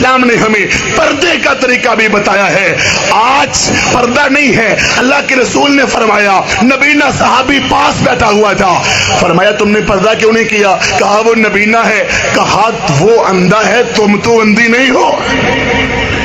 اسلام نے ہمیں پردے کا طریقہ بھی بتایا ہے. آج پردہ نہیں ہے. اللہ کے رسول نے فرمایا, نبینہ صحابی پاس بیٹھا ہوا تھا, فرمایا تم نے پردہ کیوں نہیں کیا؟ کہا وہ نبینہ ہے. کہا وہ اندھا ہے, تم تو اندھی نہیں ہو.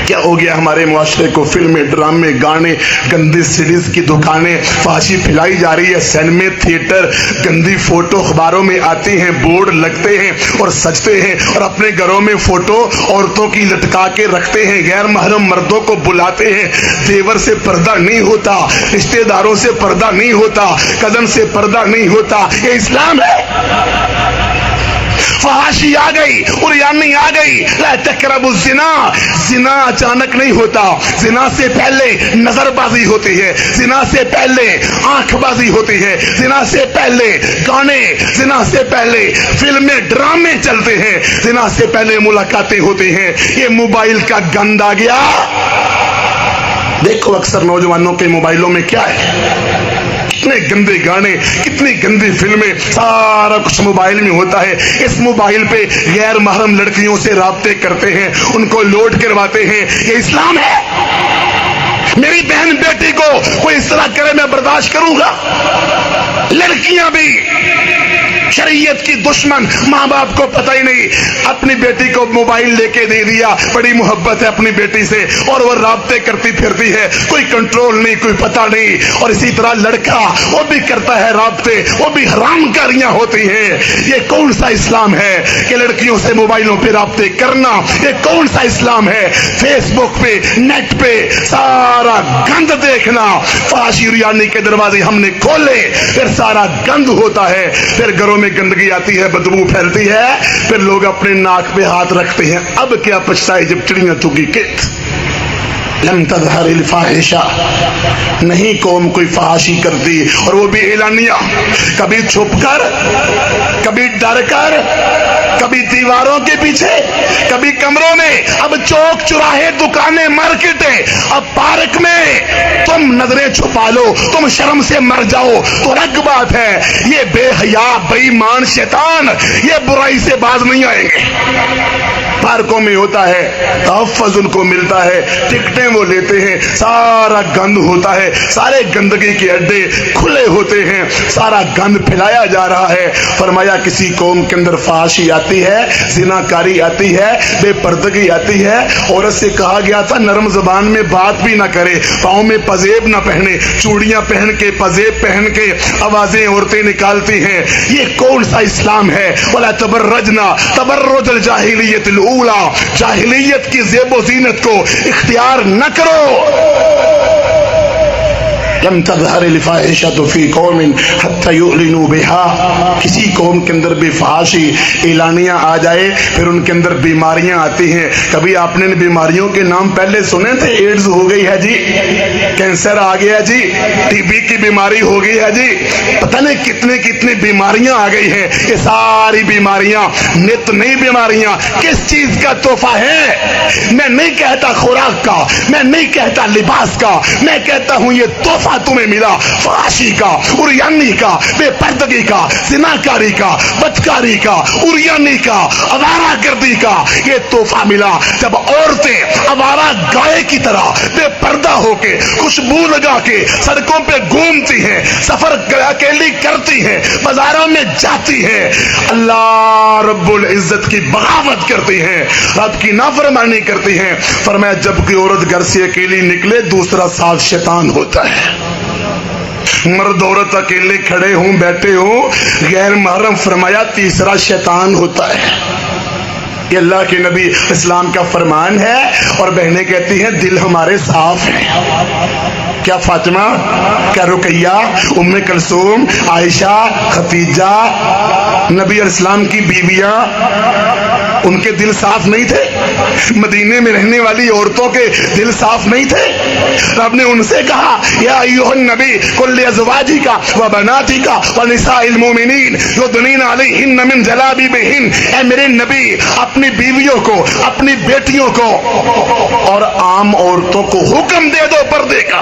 کیا ہو گیا ہمارے معاشرے کو؟ فلمیں, ڈرامے, گانے, گندی سیریز کی دکانیں, فحاشی پھیلائی جا رہی ہے. سینمے, تھیٹر, گندی فوٹو اخباروں میں آتی ہیں, بورڈ لگتے ہیں اور سجتے ہیں, اور اپنے گھروں میں فوٹو عورتوں کی لٹکا کے رکھتے ہیں, غیر محرم مردوں کو بلاتے ہیں. دیور سے پردہ نہیں ہوتا, رشتے داروں سے پردہ نہیں ہوتا, کزن سے پردہ نہیں ہوتا. یہ اسلام ہے؟ فحاشی آ گئی, عریانی آ گئی. لا تقربوا الزنا. زنا اچانک نہیں ہوتا. زنا سے پہلے نظر بازی ہوتی ہے, زنا سے پہلے آنکھ بازی ہوتی ہے, زنا سے پہلے گانے, زنا سے پہلے فلمیں, ڈرامے چلتے ہیں, زنا سے پہلے ملاقاتیں ہوتی ہیں. یہ موبائل کا گند آ گیا. دیکھو اکثر نوجوانوں کے موبائلوں میں کیا ہے, کتنے گندے گانے, کتنی گندی فلمیں, سارا کچھ موبائل میں ہوتا ہے. اس موبائل پہ غیر محرم لڑکیوں سے رابطے کرتے ہیں, ان کو لوڈ کرواتے ہیں. یہ اسلام ہے؟ میری بہن بیٹی کو کوئی اس طرح کرے میں برداشت کروں گا؟ لڑکیاں بھی شریعت کی دشمن, ماں باپ کو پتہ ہی نہیں, اپنی بیٹی کو موبائل لے کے دے دیا, بڑی محبت ہے اپنی بیٹی سے, اور وہ رابطے کرتی پھرتی ہے, کوئی کنٹرول نہیں, کوئی پتہ نہیں. اور اسی طرح لڑکا وہ بھی کرتا ہے رابطے, وہ بھی حرام کاریاں ہوتی ہیں. یہ کون سا اسلام ہے کہ لڑکیوں سے موبائلوں پہ رابطے کرنا؟ یہ کون سا اسلام ہے؟ فیس بک پہ, نیٹ پہ سارا گند دیکھنا. فحاشی ریانی کے دروازے ہم نے کھولے, پھر سارا گند ہوتا ہے, پھر گھروں میں گندگی آتی ہے, بدبو پھیلتی ہے, پھر لوگ اپنے ناک پہ ہاتھ رکھتے ہیں. اب کیا پچھتا ہے جب چڑیاں چگی کت. لم تظہر الفاحشہ, نہیں قوم کوئی فحاشی کرتی, اور وہ بھی اعلانیہ, کبھی چھپ کر, کبھی ڈر کر, کبھی دیواروں کے پیچھے, کبھی کمروں میں. اب چوک چوراہے, دکانیں, مارکیٹیں, اب پارک میں تم نظریں چھپا لو, تم شرم سے مر جاؤ تو الگ بات ہے. یہ بے حیا, بے ایمان شیطان یہ برائی سے باز نہیں آئیں گے. پارکوں میں ہوتا ہے, تحفظ ان کو ملتا ہے, ٹکٹیں وہ لیتے ہیں, سارا گند ہوتا ہے, سارے گندگی کے اڈے کھلے ہوتے ہیں, سارا گند پھیلایا جا رہا ہے. فرمایا کسی قوم کے اندر فحاشی آتی ہے, زناکاری آتی ہے, بے پردگی آتی ہے. عورت سے کہا گیا تھا نرم زبان میں بات بھی نہ کرے, پاؤں میں پزیب نہ پہنے, چوڑیاں پہن کے, پزیب پہن کے آوازیں عورتیں نکالتی ہیں. یہ کون سا اسلام ہے؟ وَلَا تَبَرَّجْنَا تَبَرُّجَ الْجَاهِلِيَّةِ الْأُولَى. جاہلیت کی زیب و زینت کو اختیار نہ کرو. لم تظہر الفاحشۃ فی قوم حتی یعلنوا بها. کسی قوم کے اندر بھی فحاشی اعلانیاں آ جائے, پھر ان کے اندر بیماریاں آتی ہیں. کبھی آپ نے بیماریوں کے نام پہلے سنے تھے؟ ایڈز ہو گئی ہے جی, کینسر آ گیا جی, ٹی بی کی بیماری ہو گئی ہے جی, پتہ نہیں کتنے کتنے بیماریاں آ گئی ہیں. یہ ساری بیماریاں نت نئی بیماریاں کس چیز کا تحفہ ہے؟ میں نہیں کہتا خوراک کا, میں نہیں کہتا لباس کا, میں کہتا ہوں یہ تحفہ تمہیں ملا فحاشی کا, عریانی کا, بے پردگی کا, زناکاری کا, بدکاری کا, عریانی کا, آوارہ گردی کا. یہ تحفہ ملا جب عورتیں آوارہ گائے کی طرح بے پردہ ہو کے, خوشبو لگا کے سڑکوں پہ گھومتی ہیں, سفر اکیلی کرتی ہیں, بازاروں میں جاتی ہیں, اللہ رب العزت کی بغاوت کرتی ہیں, رب کی نافرمانی کرتی ہیں. فرمایا جب کوئی عورت گھر سے اکیلی نکلے دوسرا ساتھ شیطان ہوتا ہے. مرد عورت اکیلے کھڑے ہوں, بیٹھے ہوں, غیر محرم, فرمایا تیسرا شیطان ہوتا ہے. یہ اللہ کے نبی اسلام کا فرمان ہے. اور بہنیں کہتی ہیں دل ہمارے صاف ہیں. کیا فاطمہ, کیا رقیہ, ام کلثوم, عائشہ, خدیجہ, نبی علیہ السلام کی بیویاں, ان کے دل صاف نہیں تھے؟ مدینے میں رہنے والی عورتوں کے دل صاف نہیں تھے؟ رب نے ان سے کہا یا ایھا النبی قل لازواجک وبناتک ونساء المؤمنین یدنین علیہن من جلابیبہن. اے میرے نبی اپنی بیویوں کو, اپنی بیٹیوں کو اور عام عورتوں کو حکم دے دو پردے کا.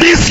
20